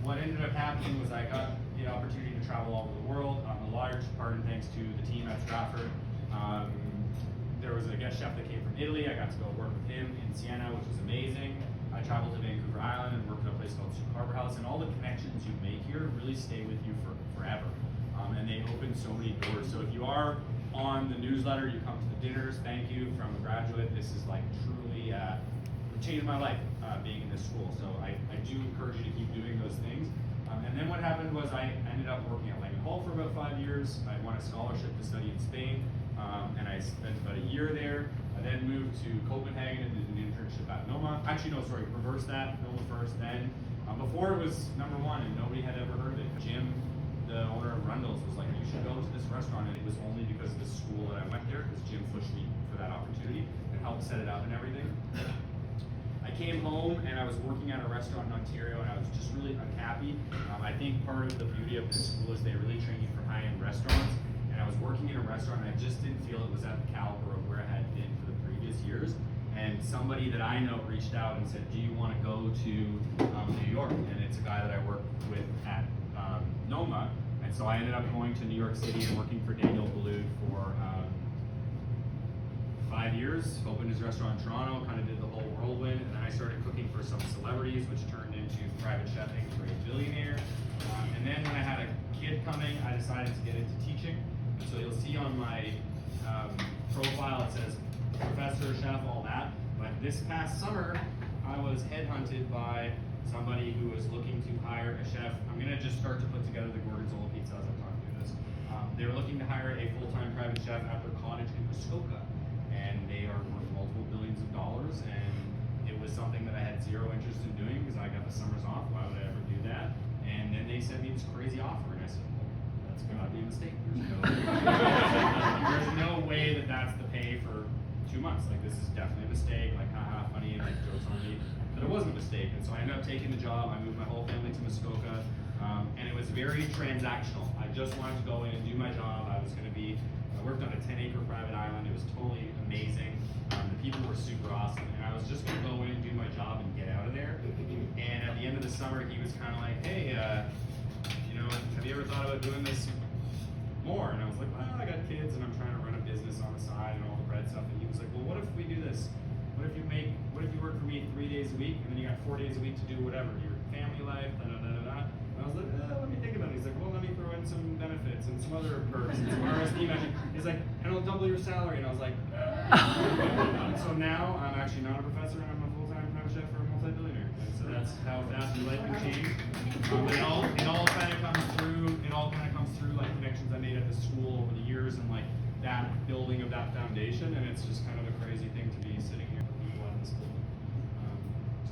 what ended up happening was I got the opportunity to travel all over the world, a large part and thanks to the team at Stratford. There was a guest chef that came from Italy. I got to go work with him in Siena, which was amazing. I traveled to Vancouver Island and worked at a place called Harbor House, and all the connections you make here really stay with you forever. And they open so many doors. So if you are on the newsletter, you come to the dinners, thank you from a graduate. This is like truly changed my life being in this school. So I do encourage you to keep doing those things. And then what happened was I ended up working at Langham Hall for about 5 years. I won a scholarship to study in Spain, and I spent about a year there. I then moved to Copenhagen and did an internship at Noma. Actually, no, sorry, reverse that. Noma first, then. Before it was number one, and nobody had ever heard of it. Jim, the owner of Rundle's, was like, you should go to this restaurant, and it was only because of the school that I went there, because Jim pushed me for that opportunity and helped set it up and everything. I came home and I was working at a restaurant in Ontario, and I was just really unhappy. I think part of the beauty of this school is they really train you for high-end restaurants, and I was working in a restaurant and I just didn't feel it was at the caliber of where I had been for the previous years. And somebody that I know reached out and said, do you want to go to New York? And it's a guy that I work with at Noma. And so I ended up going to New York City and working for Daniel Boulud for 5 years, opened his restaurant in Toronto, kind of did the whole whirlwind, and then I started cooking for some celebrities, which turned into private chefing for a billionaire. And then when I had a kid coming, I decided to get into teaching. And so you'll see on my profile it says professor, chef, all that. But this past summer, I was headhunted by somebody who was looking to hire a chef. I'm gonna just start to put together the Gorgonzola pizza as I'm talking through this. They were looking to hire a full-time private chef at their cottage in Muskoka. And they are worth multiple billions of dollars, and it was something that I had zero interest in doing because I got the summers off. Why would I ever do that? And then they sent me this crazy offer, and I said, well, that's gotta be a mistake. There's no way that that's the pay for 2 months. Like, this is definitely a mistake, like, haha, funny, like, jokes on me. But it wasn't a mistake, and so I ended up taking the job. I moved my whole family to Muskoka, and it was very transactional. I just wanted to go in and do my job. I worked on a 10-acre private island. It was totally amazing. The people were super awesome, and I was just gonna go in and do my job and get out of there. And at the end of the summer, he was kind of like, hey, have you ever thought about doing this more? And I was like, well, I got kids and I'm trying to run a business on the side and all the bread stuff. And he was like, well, what if we do this? What if you work for me 3 days a week, and then you got 4 days a week to do whatever, your family life, da-da-da-da-da. And I was like, let me think about it. He's like, well, let me throw in some benefits and some other perks and some RSP matching. He's like, and it'll double your salary. And I was like, and so now I'm actually not a professor, and I'm a full-time private chef for a multi-billionaire. And so that's how fast your life can change. It all kind of comes through like connections I made at the school over the years, and like that building of that foundation, and it's just kind of a crazy